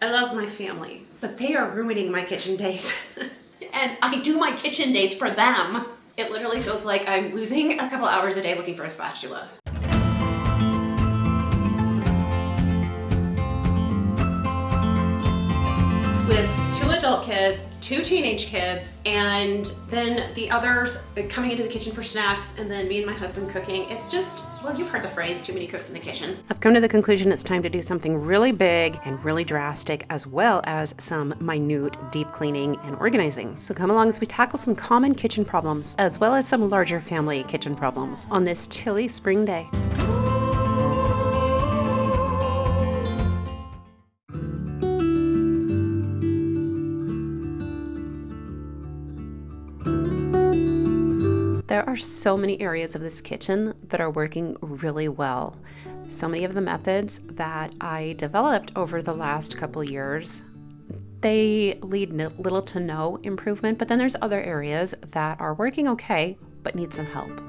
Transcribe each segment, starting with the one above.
I love my family, but they are ruining my kitchen days. And I do my kitchen days for them. It literally feels like I'm losing a couple hours a day looking for a spatula. With 2 adult kids, 2 teenage kids, and then the others coming into the kitchen for snacks, and then me and my husband cooking. It's just, well, you've heard the phrase, too many cooks in the kitchen. I've come to the conclusion it's time to do something really big and really drastic, as well as some minute deep cleaning and organizing. So come along as we tackle some common kitchen problems, as well as some larger family kitchen problems on this chilly spring day. There are so many areas of this kitchen that are working really well. So many of the methods that I developed over the last couple years, they lead little to no improvement, but then there's other areas that are working okay, but need some help.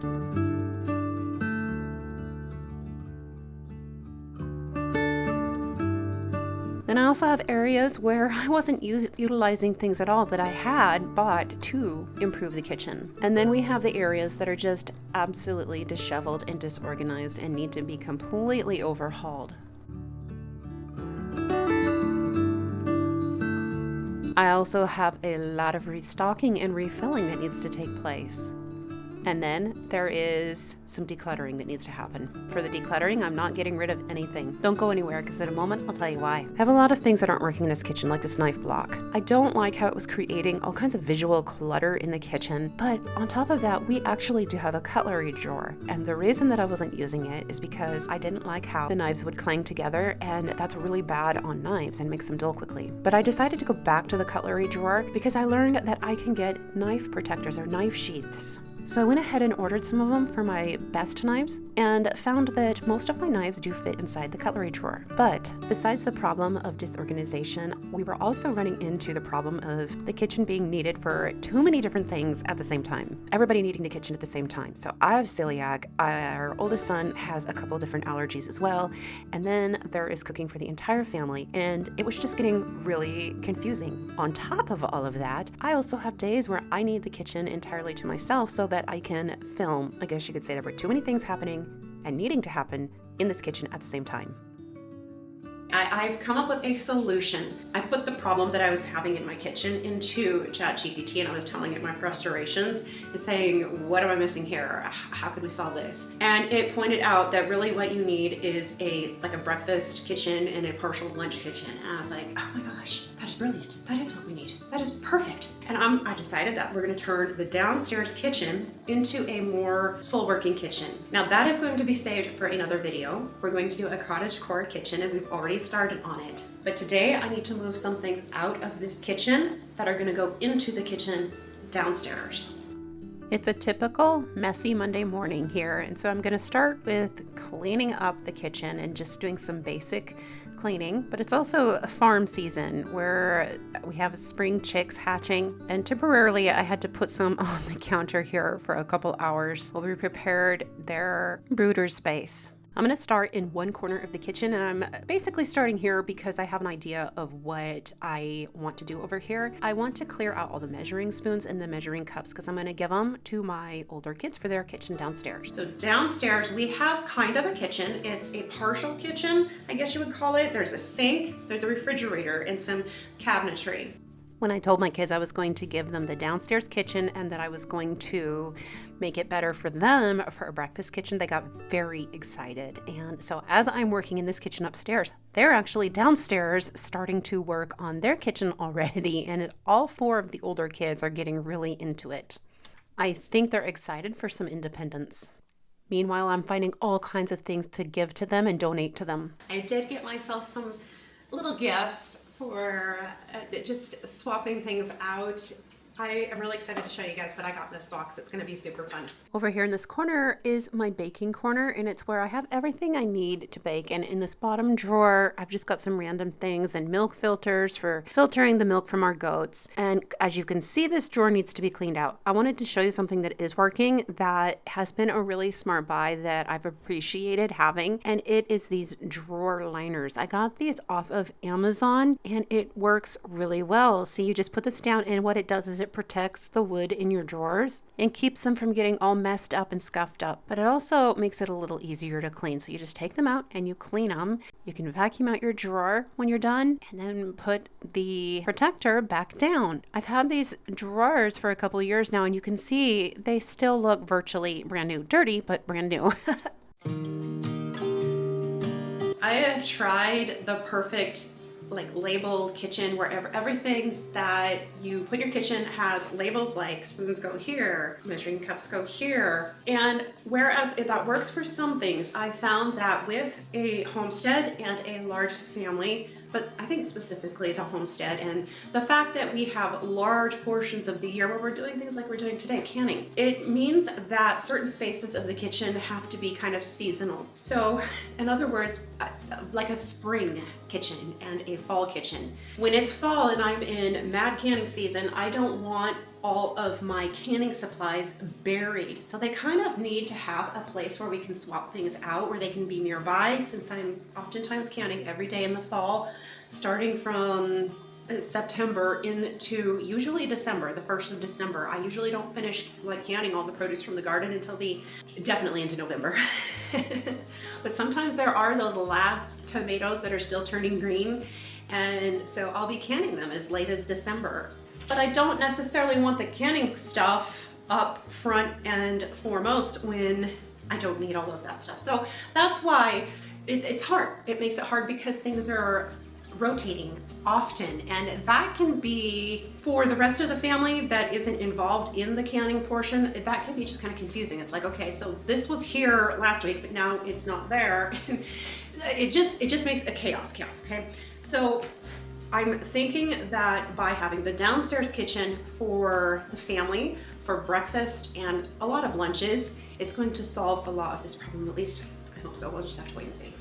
Then I also have areas where I wasn't utilizing things at all that I had bought to improve the kitchen. And then we have the areas that are just absolutely disheveled and disorganized and need to be completely overhauled. I also have a lot of restocking and refilling that needs to take place. And then there is some decluttering that needs to happen. For the decluttering, I'm not getting rid of anything. Don't go anywhere, because in a moment, I'll tell you why. I have a lot of things that aren't working in this kitchen, like this knife block. I don't like how it was creating all kinds of visual clutter in the kitchen, but on top of that, we actually do have a cutlery drawer. And the reason that I wasn't using it is because I didn't like how the knives would clang together, and that's really bad on knives and makes them dull quickly. But I decided to go back to the cutlery drawer because I learned that I can get knife protectors or knife sheaths. So I went ahead and ordered some of them for my best knives and found that most of my knives do fit inside the cutlery drawer. But besides the problem of disorganization, we were also running into the problem of the kitchen being needed for too many different things at the same time. Everybody needing the kitchen at the same time. So I have celiac, our oldest son has a couple different allergies as well, and then there is cooking for the entire family, and it was just getting really confusing. On top of all of that, I also have days where I need the kitchen entirely to myself so that I can film. I guess you could say there were too many things happening and needing to happen in this kitchen at the same time. I've come up with a solution. I put the problem that I was having in my kitchen into ChatGPT, and I was telling it my frustrations and saying, what am I missing here? How could we solve this? And it pointed out that really what you need is a breakfast kitchen and a partial lunch kitchen. And I was like, oh my gosh, that is brilliant. That is what we need. That is perfect. And I decided that we're going to turn the downstairs kitchen into a more full working kitchen. Now that is going to be saved for another video. We're going to do a cottagecore kitchen, and we've already started on it. But today I need to move some things out of this kitchen that are going to go into the kitchen downstairs. It's a typical messy Monday morning here, and so I'm going to start with cleaning up the kitchen and just doing some basic cleaning. But it's also a farm season where we have spring chicks hatching, and temporarily I had to put some on the counter here for a couple hours while we prepared their brooder space. I'm going to start in one corner of the kitchen, and I'm basically starting here because I have an idea of what I want to do over here. I want to clear out all the measuring spoons and the measuring cups because I'm going to give them to my older kids for their kitchen downstairs. So downstairs we have kind of a kitchen. It's a partial kitchen, I guess you would call it. There's a sink, there's a refrigerator, and some cabinetry. When I told my kids I was going to give them the downstairs kitchen and that I was going to make it better for them for a breakfast kitchen, they got very excited. And so as I'm working in this kitchen upstairs, they're actually downstairs starting to work on their kitchen already, and all 4 of the older kids are getting really into it. I think they're excited for some independence. Meanwhile, I'm finding all kinds of things to give to them and donate to them. I did get myself some little gifts for just swapping things out. I am really excited to show you guys what I got in this box. It's going to be super fun. Over here in this corner is my baking corner, and it's where I have everything I need to bake. And in this bottom drawer, I've just got some random things and milk filters for filtering the milk from our goats. And as you can see, this drawer needs to be cleaned out. I wanted to show you something that is working that has been a really smart buy that I've appreciated having, and it is these drawer liners. I got these off of Amazon, and it works really well. So you just put this down, and what it does is it protects the wood in your drawers and keeps them from getting all messed up and scuffed up. But it also makes it a little easier to clean. So you just take them out and you clean them. You can vacuum out your drawer when you're done and then put the protector back down. I've had these drawers for a couple of years now, and you can see they still look virtually brand new. Dirty, but brand new. I have tried the perfect labeled kitchen where everything that you put in your kitchen has labels like spoons go here, measuring cups go here. And whereas that works for some things, I found that with a homestead and a large family, but I think specifically the homestead and the fact that we have large portions of the year where we're doing things like we're doing today, canning, it means that certain spaces of the kitchen have to be kind of seasonal. So in other words, like a spring kitchen and a fall kitchen. When it's fall and I'm in mad canning season, I don't want all of my canning supplies buried. So they kind of need to have a place where we can swap things out, where they can be nearby, since I'm oftentimes canning every day in the fall, starting from September into usually December, the 1st of December. I usually don't finish canning all the produce from the garden until definitely into November. But sometimes there are those last tomatoes that are still turning green, and so I'll be canning them as late as December. But I don't necessarily want the canning stuff up front and foremost when I don't need all of that stuff. So that's why it's hard. It makes it hard because things are rotating often, and that can be, for the rest of the family that isn't involved in the canning portion, that can be just kind of confusing. It's like, okay, so this was here last week, but now it's not there. It just makes a chaos, okay? So I'm thinking that by having the downstairs kitchen for the family, for breakfast and a lot of lunches, it's going to solve a lot of this problem. At least I hope so. We'll just have to wait and see.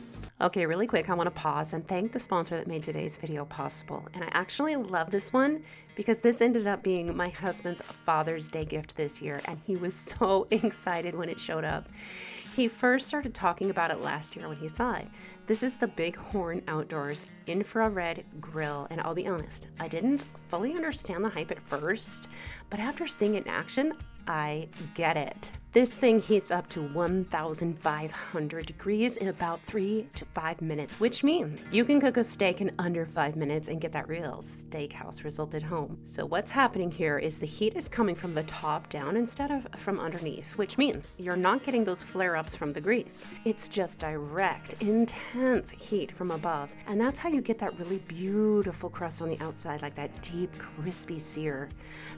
Okay, really quick, I want to pause and thank the sponsor that made today's video possible. And I actually love this one because this ended up being my husband's Father's Day gift this year, and he was so excited when it showed up. He first started talking about it last year when he saw it. This is the Bighorn Outdoors infrared grill, and I'll be honest, I didn't fully understand the hype at first, but after seeing it in action, I get it. This thing heats up to 1,500 degrees in about 3 to 5 minutes, which means you can cook a steak in under 5 minutes and get that real steakhouse result at home. So what's happening here is the heat is coming from the top down instead of from underneath, which means you're not getting those flare-ups from the grease. It's just direct, intense heat from above, and that's how you get that really beautiful crust on the outside, like that deep, crispy sear.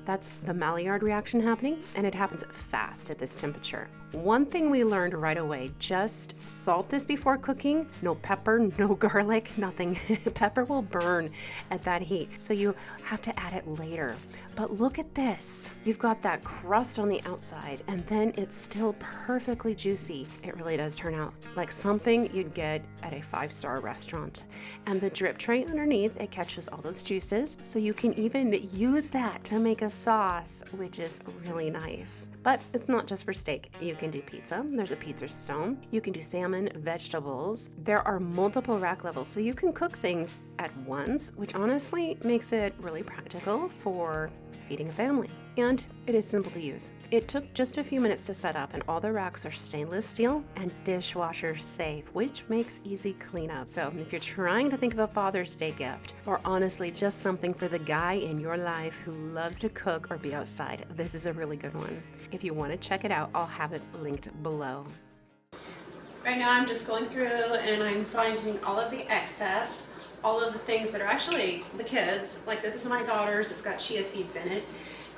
That's the Maillard reaction happening, and it happens fast at this temperature. One thing we learned right away, just salt this before cooking. No pepper, no garlic, nothing. Pepper will burn at that heat, so you have to add it later. But look at this. You've got that crust on the outside, and then it's still perfectly juicy. It really does turn out like something you'd get at a 5-star restaurant. And the drip tray underneath, it catches all those juices, so you can even use that to make a sauce, which is really nice. But it's not just for steak. You can do pizza. There's a pizza stone. You can do salmon, vegetables. There are multiple rack levels, so you can cook things at once, which honestly makes it really practical for feeding a family. And it is simple to use. It took just a few minutes to set up, and all the racks are stainless steel and dishwasher safe, which makes easy cleanup. So if you're trying to think of a Father's Day gift, or honestly just something for the guy in your life who loves to cook or be outside, this is a really good one. If you want to check it out, I'll have it linked below. Right now I'm just going through and I'm finding all of the excess, all of the things that are actually the kids. Like this is my daughter's, it's got chia seeds in it.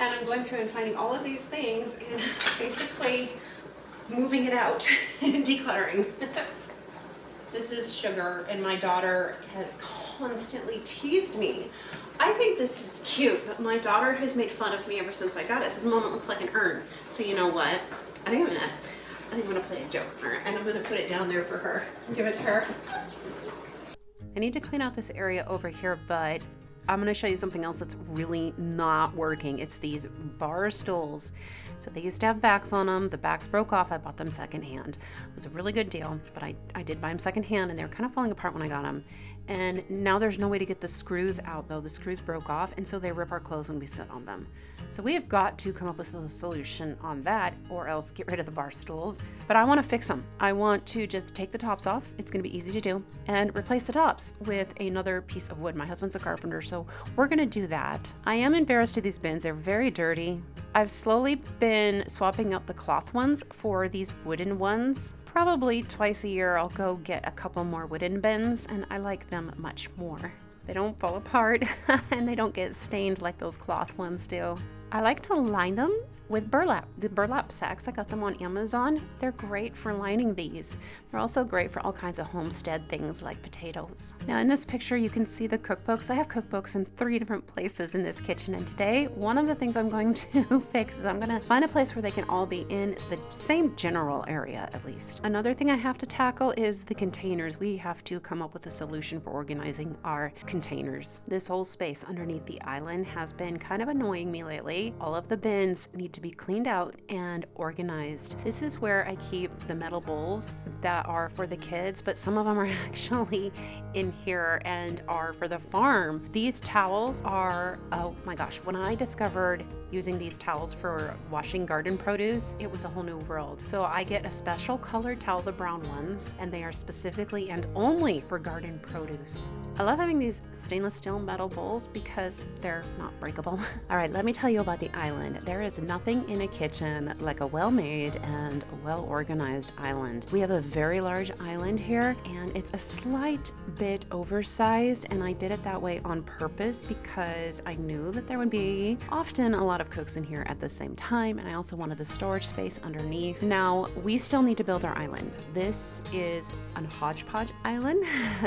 And I'm going through and finding all of these things and basically moving it out and decluttering. This is sugar, and my daughter has constantly teased me. I think this is cute, but my daughter has made fun of me ever since I got it. Says, Mom, it looks like an urn. So you know what? I think I'm gonna play a joke on her, and I'm gonna put it down there for her. Give it to her. I need to clean out this area over here, but I'm going to show you something else that's really not working. It's these bar stools. So they used to have backs on them. The backs broke off. I bought them secondhand. It was a really good deal, but I did buy them secondhand, and they were kind of falling apart when I got them. And now there's no way to get the screws out, though. The screws broke off, and so they rip our clothes when we sit on them. So we have got to come up with a solution on that, or else get rid of the bar stools. But I want to fix them. I want to just take the tops off. It's going to be easy to do, and replace the tops with another piece of wood. My husband's a carpenter, so we're going to do that. I am embarrassed of these bins. They're very dirty. I've slowly been swapping out the cloth ones for these wooden ones. Probably twice a year I'll go get a couple more wooden bins, and I like them much more. They don't fall apart and they don't get stained like those cloth ones do. I like to line them with burlap. The burlap sacks, I got them on Amazon. They're great for lining these. They're also great for all kinds of homestead things like potatoes. Now in this picture you can see the cookbooks. I have cookbooks in 3 different places in this kitchen, and today one of the things I'm going to fix is I'm going to find a place where they can all be in the same general area at least. Another thing I have to tackle is the containers. We have to come up with a solution for organizing our containers. This whole space underneath the island has been kind of annoying me lately. All of the bins need to be cleaned out and organized. This is where I keep the metal bowls that are for the kids, but some of them are actually in here and are for the farm. These towels are, oh my gosh, when I discovered using these towels for washing garden produce, it was a whole new world. So I get a special colored towel, the brown ones, and they are specifically and only for garden produce. I love having these stainless steel metal bowls because they're not breakable. All right, let me tell you about the island. There is nothing in a kitchen like a well-made and well-organized island. We have a very large island here, and it's a slight bit oversized, and I did it that way on purpose because I knew that there would be often a lot of cooks in here at the same time, and I also wanted the storage space underneath. Now, we still need to build our island. This is a hodgepodge island.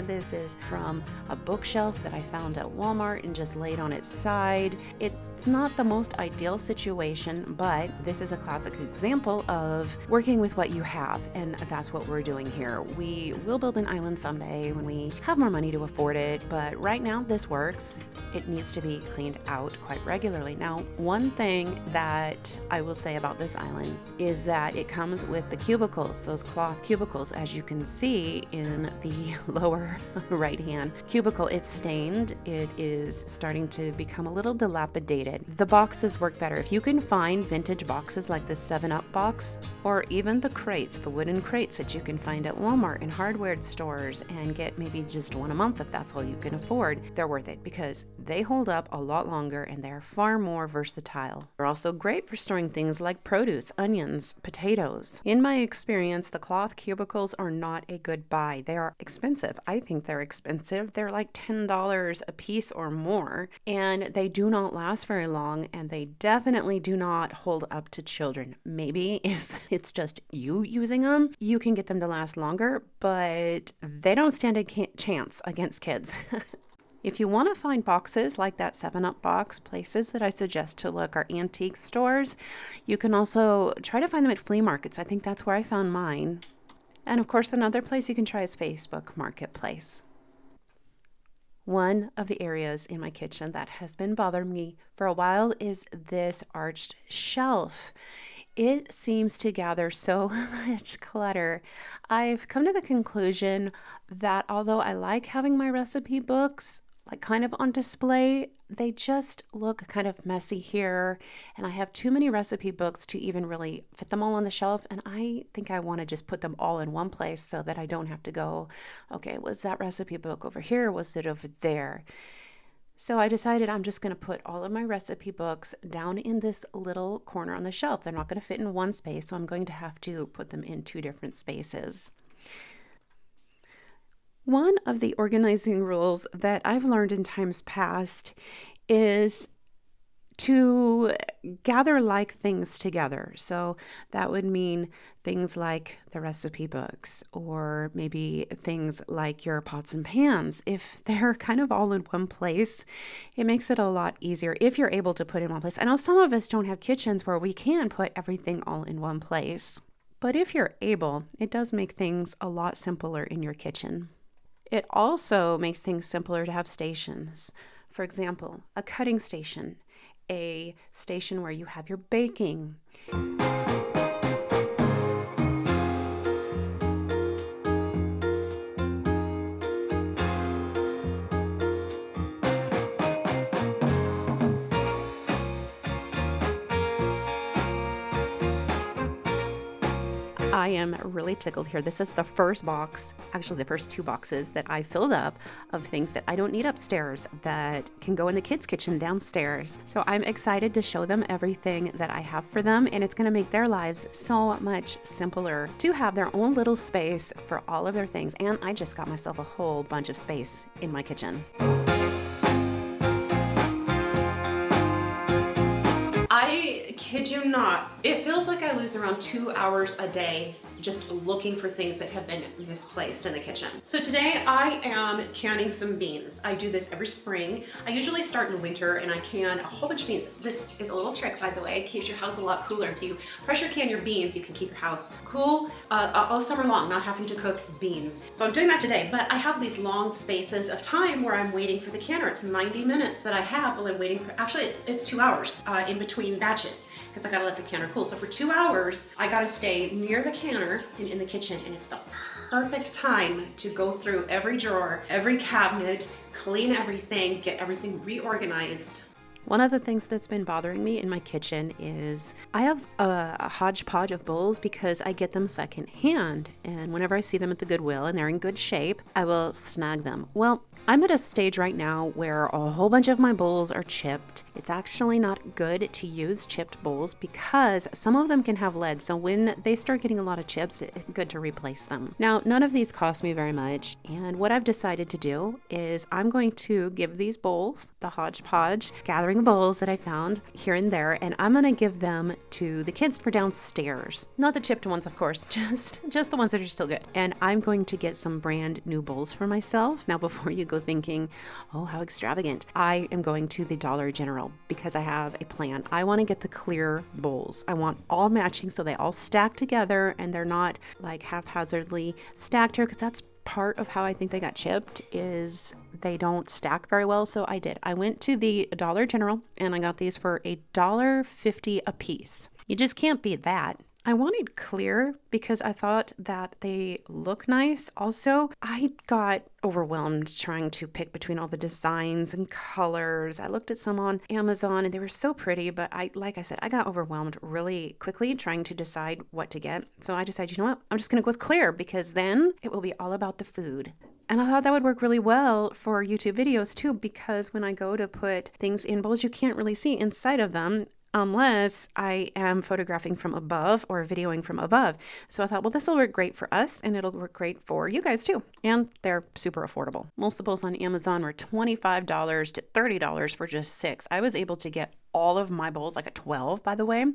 This is from a bookshelf that I found at Walmart and just laid on its side. It's not the most ideal situation, but this is a classic example of working with what you have, and that's what we're doing here. We will build an island someday when we have more money to afford it, but right now this works. It needs to be cleaned out quite regularly. Now, one thing that I will say about this island is that it comes with the cubicles, those cloth cubicles, as you can see in the lower right hand cubicle. It's stained. It is starting to become a little dilapidated. The boxes work better. If you can find vintage boxes like the 7-Up box, or even the crates, the wooden crates that you can find at Walmart and hardware stores, and get maybe just one a month if that's all you can afford, they're worth it because they hold up a lot longer and they're far more versatile. They're also great for storing things like produce, onions, potatoes. In my experience, the cloth cubicles are not a good buy. They are expensive. I think they're expensive. They're like $10 a piece or more, and they do not last very long, and they definitely do not hold up to children. Maybe if it's just you using them, you can get them to last longer, but they don't stand a chance against kids. If you want to find boxes like that 7-Up box, places that I suggest to look are antique stores. You can also try to find them at flea markets. I think that's where I found mine. And of course, another place you can try is Facebook Marketplace. One of the areas in my kitchen that has been bothering me for a while is this arched shelf. It seems to gather so much clutter. I've come to the conclusion that although I like having my recipe books like kind of on display, they just look kind of messy here, and I have too many recipe books to even really fit them all on the shelf, and I think I want to just put them all in one place so that I don't have to go, okay, was that recipe book over here? Was it over there? So I decided I'm just going to put all of my recipe books down in this little corner on the shelf. They're not going to fit in one space, so I'm going to have to put them in 2 different spaces. One of the organizing rules that I've learned in times past is to gather like things together. So that would mean things like the recipe books, or maybe things like your pots and pans. If they're kind of all in one place, it makes it a lot easier if you're able to put it in one place. I know some of us don't have kitchens where we can put everything all in one place, but if you're able, it does make things a lot simpler in your kitchen. It also makes things simpler to have stations. For example, a cutting station, a station where you have your baking. I am really tickled here. This is the first box, actually the first 2 boxes that I filled up of things that I don't need upstairs that can go in the kids' kitchen downstairs. So I'm excited to show them everything that I have for them, and it's going to make their lives so much simpler to have their own little space for all of their things. And I just got myself a whole bunch of space in my kitchen. I kid you not, it feels like I lose around 2 hours a day just looking for things that have been misplaced in the kitchen. So today I am canning some beans. I do this every spring. I usually start in the winter and I can a whole bunch of beans. This is a little trick, by the way. It keeps your house a lot cooler. If you pressure can your beans, you can keep your house cool all summer long, not having to cook beans. So I'm doing that today, but I have these long spaces of time where I'm waiting for the canner. It's 90 minutes that I have while I'm waiting for, actually it's 2 hours in between batches, because I gotta let the canner cool. So for 2 hours, I gotta stay near the canner and in the kitchen, and it's the perfect time to go through every drawer, every cabinet, clean everything, get everything reorganized. One of the things that's been bothering me in my kitchen is I have a hodgepodge of bowls because I get them secondhand, and whenever I see them at the Goodwill and they're in good shape, I will snag them. Well, I'm at a stage right now where a whole bunch of my bowls are chipped. It's actually not good to use chipped bowls because some of them can have lead, so when they start getting a lot of chips, it's good to replace them. Now, none of these cost me very much, and what I've decided to do is I'm going to give these bowls, the hodgepodge gathering bowls that I found here and there, and I'm gonna give them to the kids for downstairs. Not the chipped ones, of course, just the ones that are still good. And I'm going to get some brand new bowls for myself. Now, before you go thinking, oh, how extravagant, I am going to the Dollar General because I have a plan. I want to get the clear bowls. I want all matching so they all stack together and they're not like haphazardly stacked here, because that's part of how I think they got chipped, is they don't stack very well. So I went to the Dollar General and I got these for $1.50 a piece. You just can't beat that. I wanted clear because I thought that they look nice. Also, I got overwhelmed trying to pick between all the designs and colors. I looked at some on Amazon and they were so pretty, but like I said, I got overwhelmed really quickly trying to decide what to get. So I decided, you know what? I'm just going to go with clear because then it will be all about the food. And I thought that would work really well for YouTube videos too, because when I go to put things in bowls, you can't really see inside of them unless I am photographing from above or videoing from above. So I thought, well, this will work great for us and it'll work great for you guys too. And they're super affordable. Most of the bowls on Amazon were $25 to $30 for just 6. I was able to get all of my bowls, like at 12, by the way,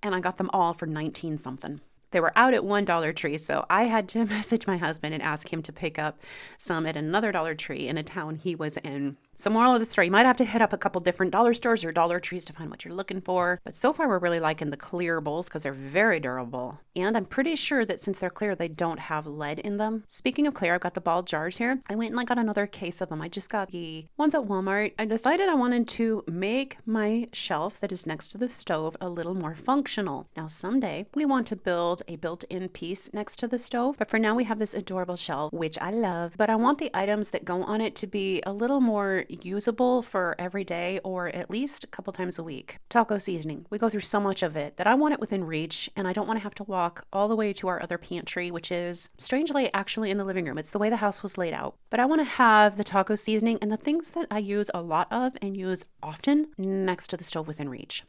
and I got them all for 19 something. They were out at one Dollar Tree, so I had to message my husband and ask him to pick up some at another Dollar Tree in a town he was in. So moral of the story, you might have to hit up a couple different dollar stores or Dollar Trees to find what you're looking for. But so far, we're really liking the clear bowls because they're very durable. And I'm pretty sure that since they're clear, they don't have lead in them. Speaking of clear, I've got the ball jars here. I went and I got another case of them. I just got the ones at Walmart. I decided I wanted to make my shelf that is next to the stove a little more functional. Now, someday we want to build a built-in piece next to the stove. But for now, we have this adorable shelf, which I love. But I want the items that go on it to be a little more usable for every day, or at least a couple times a week. Taco seasoning. We go through so much of it that I want it within reach, and I don't want to have to walk all the way to our other pantry, which is strangely actually in the living room. It's the way the house was laid out. But I want to have the taco seasoning and the things that I use a lot of and use often next to the stove within reach.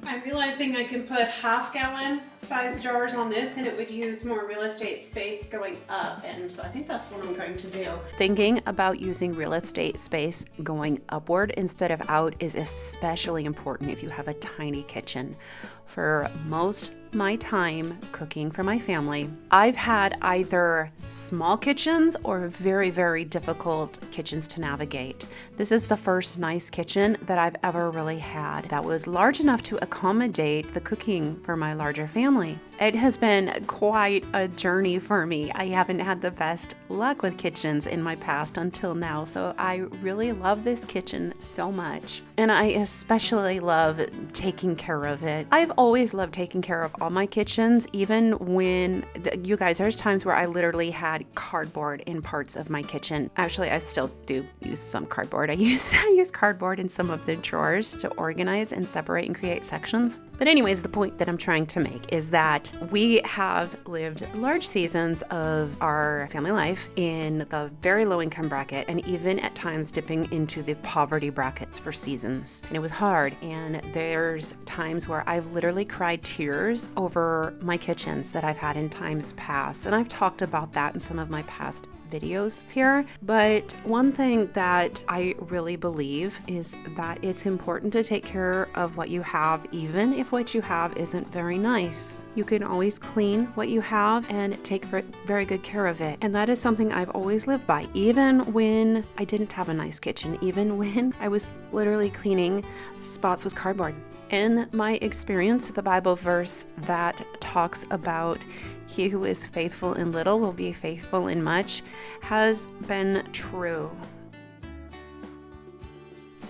I'm realizing I can put half-gallon size jars on this and it would use more real estate space going up. And so I think that's what I'm going to do. Thinking about using real estate space going upward instead of out is especially important if you have a tiny kitchen. For most my time cooking for my family, I've had either small kitchens or very, very difficult kitchens to navigate. This is the first nice kitchen that I've ever really had that was large enough to accommodate the cooking for my larger family. It has been quite a journey for me. I haven't had the best luck with kitchens in my past until now, so I really love this kitchen so much. And I especially love taking care of it. I've always loved taking care of all my kitchens, even when, you guys, there's times where I literally had cardboard in parts of my kitchen. Actually, I still do use some cardboard. I use cardboard in some of the drawers to organize and separate and create sections. But anyways, the point that I'm trying to make is that we have lived large seasons of our family life in the very low income bracket and even at times dipping into the poverty brackets for seasons. And it was hard. And there's times where I've literally cried tears over my kitchens that I've had in times past. And I've talked about that in some of my past videos here. But one thing that I really believe is that it's important to take care of what you have, even if what you have isn't very nice. You can always clean what you have and take very good care of it. And that is something I've always lived by, even when I didn't have a nice kitchen, even when I was literally cleaning spots with cardboard. In my experience, the Bible verse that talks about he who is faithful in little will be faithful in much has been true.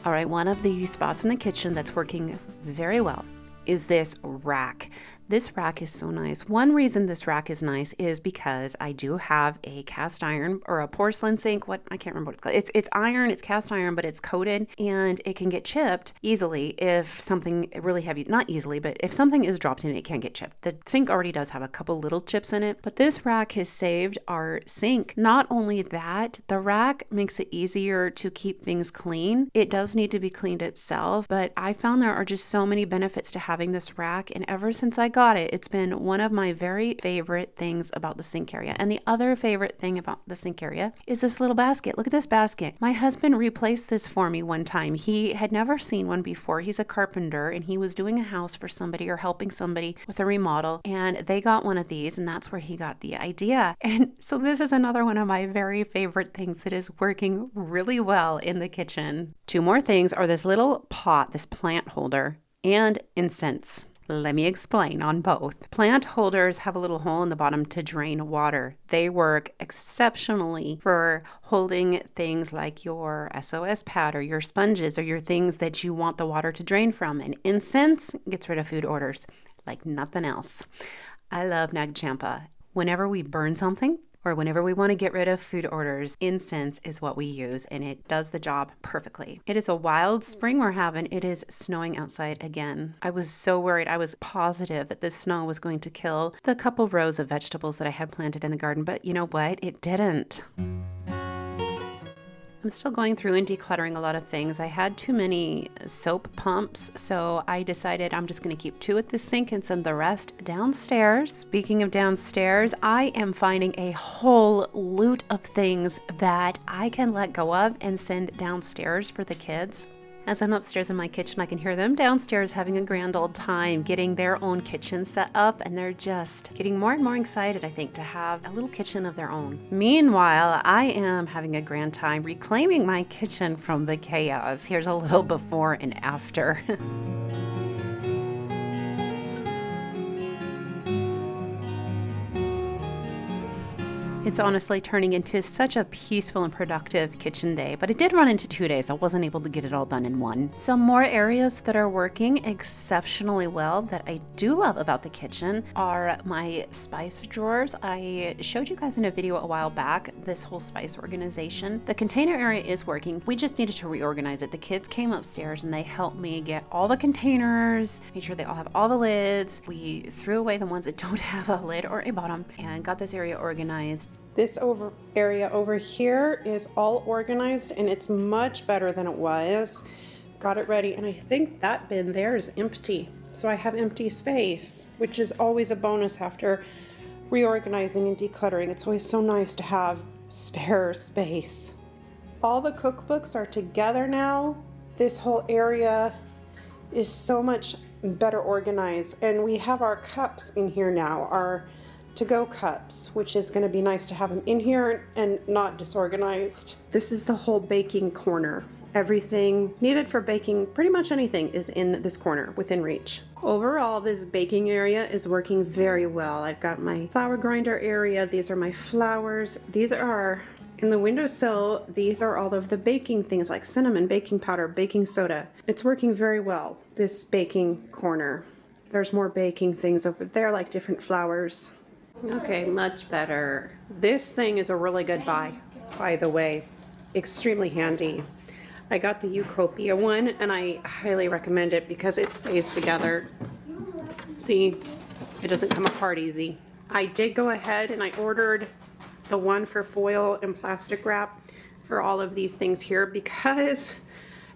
All right, one of the spots in the kitchen that's working very well is this rack. This rack is so nice. One reason this rack is nice is because I do have a cast iron or a porcelain sink. I can't remember what it's called. It's iron, it's cast iron, but it's coated and it can get chipped easily if something really heavy, not easily, but if something is dropped in it, it can get chipped. The sink already does have a couple little chips in it, but this rack has saved our sink. Not only that, the rack makes it easier to keep things clean. It does need to be cleaned itself, but I found there are just so many benefits to having this rack, and ever since I got it, it's been one of my very favorite things about the sink area. And the other favorite thing about the sink area is this little basket. Look at this basket. My husband replaced this for me one time. He had never seen one before. He's a carpenter and he was doing a house for somebody or helping somebody with a remodel, and they got one of these, and that's where he got the idea. And so this is another one of my very favorite things that is working really well in the kitchen. Two more things are this little pot, this plant holder, and incense. Let me explain on both. Plant holders have a little hole in the bottom to drain water. They work exceptionally for holding things like your SOS pad or your sponges or your things that you want the water to drain from. And incense gets rid of food odors like nothing else. I love Nag Champa. Whenever we burn something, or whenever we want to get rid of food odors, incense is what we use, and it does the job perfectly. It is a wild spring we're having. It is snowing outside again. I was so worried. I was positive that this snow was going to kill the couple rows of vegetables that I had planted in the garden, but you know what? It didn't. I'm still going through and decluttering a lot of things. I had too many soap pumps, so I decided I'm just going to keep 2 at the sink and send the rest downstairs. Speaking of downstairs, I am finding a whole loot of things that I can let go of and send downstairs for the kids. As I'm upstairs in my kitchen, I can hear them downstairs having a grand old time, getting their own kitchen set up, and they're just getting more and more excited, I think, to have a little kitchen of their own. Meanwhile, I am having a grand time reclaiming my kitchen from the chaos. Here's a little before and after. It's honestly turning into such a peaceful and productive kitchen day, but it did run into 2 days. I wasn't able to get it all done in one. Some more areas that are working exceptionally well that I do love about the kitchen are my spice drawers. I showed you guys in a video a while back this whole spice organization. The container area is working. We just needed to reorganize it. The kids came upstairs and they helped me get all the containers, made sure they all have all the lids. We threw away the ones that don't have a lid or a bottom and got this area organized. This area over here is all organized and it's much better than it was. Got it ready, and I think that bin there is empty. So I have empty space, which is always a bonus after reorganizing and decluttering. It's always so nice to have spare space. All the cookbooks are together now. This whole area is so much better organized, and we have our cups in here now, our to-go cups, which is going to be nice to have them in here and not disorganized. This is the whole baking corner. Everything needed for baking, pretty much anything, is in this corner within reach. Overall, this baking area is working very well. I've got my flour grinder area. These are my flours. These are in the windowsill. These are all of the baking things like cinnamon, baking powder, baking soda. It's working very well, this baking corner. There's more baking things over there, like different flours. Okay, much better. This thing is a really good buy, by the way. Extremely handy. I got the Utopia one, and I highly recommend it because it stays together. See, it doesn't come apart easy. I did go ahead and I ordered the one for foil and plastic wrap for all of these things here because,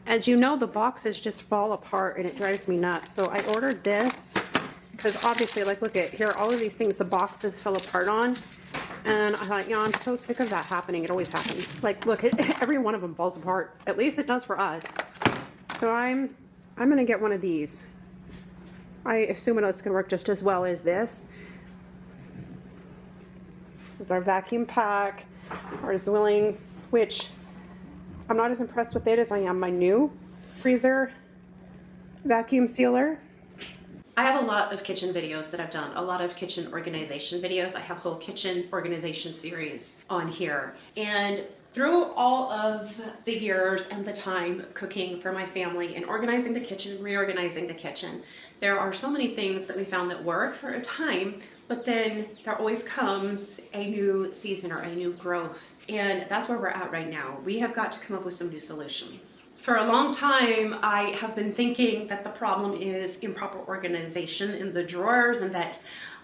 as you know, the boxes just fall apart and it drives me nuts. So I ordered this because obviously, like, look at here, all of these things the boxes fell apart on. And I thought, I'm so sick of that happening. It always happens. Like, look, every one of them falls apart. At least it does for us. So I'm going to get one of these. I assume it's going to work just as well as this. This is our vacuum pack, our Zwilling, which I'm not as impressed with it as I am my new freezer vacuum sealer. I have a lot of kitchen videos that I've done, a lot of kitchen organization videos. I have a whole kitchen organization series on here. And through all of the years and the time cooking for my family and organizing the kitchen, reorganizing the kitchen, there are so many things that we found that work for a time, but then there always comes a new season or a new growth. And that's where we're at right now. We have got to come up with some new solutions. For a long time, I have been thinking that the problem is improper organization in the drawers and that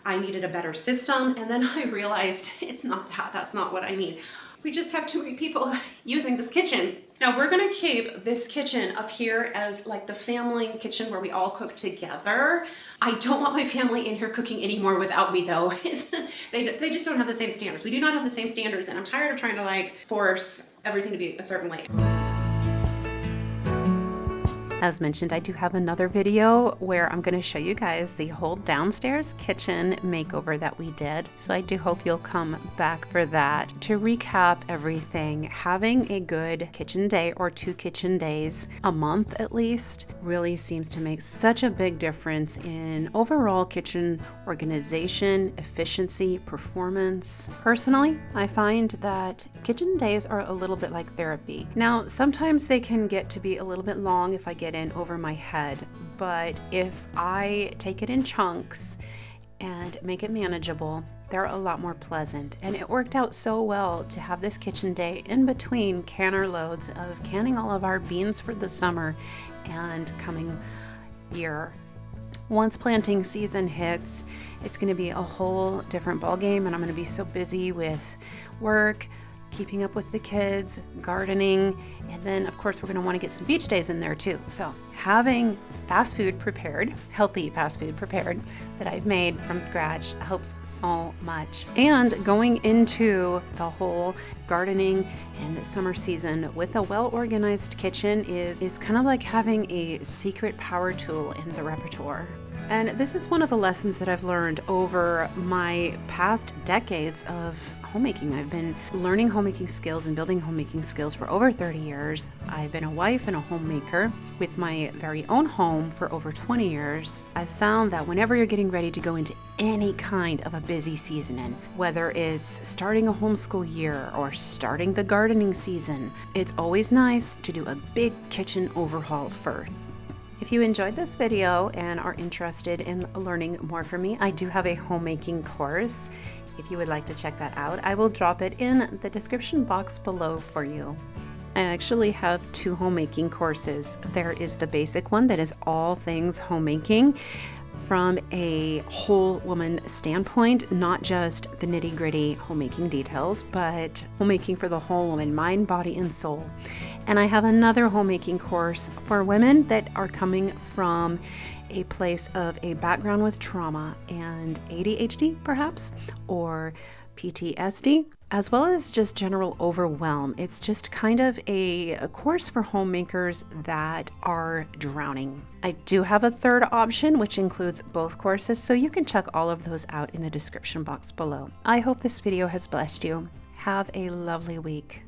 I needed a better system. And then I realized it's not that. That's not what I need. We just have too many people using this kitchen. Now we're gonna keep this kitchen up here as like the family kitchen where we all cook together. I don't want my family in here cooking anymore without me though. They just don't have the same standards. We do not have the same standards, and I'm tired of trying to like force everything to be a certain way. As mentioned, I do have another video where I'm going to show you guys the whole downstairs kitchen makeover that we did. So I do hope you'll come back for that. To recap everything, having a good kitchen day or 2 kitchen days a month at least really seems to make such a big difference in overall kitchen organization, efficiency, performance. Personally, I find that kitchen days are a little bit like therapy. Now, sometimes they can get to be a little bit long if I get in over my head, but if I take it in chunks and make it manageable, they're a lot more pleasant. And it worked out so well to have this kitchen day in between canner loads of canning all of our beans for the summer and coming year. Once planting season hits, it's going to be a whole different ballgame, and I'm going to be so busy with work, keeping up with the kids, gardening, and then of course we're going to want to get some beach days in there too. So having fast food prepared, healthy fast food prepared that I've made from scratch helps so much. And going into the whole gardening and summer season with a well-organized kitchen is kind of like having a secret power tool in the repertoire. And this is one of the lessons that I've learned over my past decades of homemaking. I've been learning homemaking skills and building homemaking skills for over 30 years. I've been a wife and a homemaker with my very own home for over 20 years. I've found that whenever you're getting ready to go into any kind of a busy season, and whether it's starting a homeschool year or starting the gardening season, it's always nice to do a big kitchen overhaul first. If you enjoyed this video and are interested in learning more from me, I do have a homemaking course. If you would like to check that out, I will drop it in the description box below for you. I actually have 2 homemaking courses. There is the basic one that is all things homemaking from a whole woman standpoint, not just the nitty gritty homemaking details, but homemaking for the whole woman, mind, body, and soul. And I have another homemaking course for women that are coming from a place of a background with trauma and ADHD, perhaps, or PTSD, as well as just general overwhelm. It's just kind of a course for homemakers that are drowning. I do have a third option, which includes both courses, so you can check all of those out in the description box below. I hope this video has blessed you. Have a lovely week.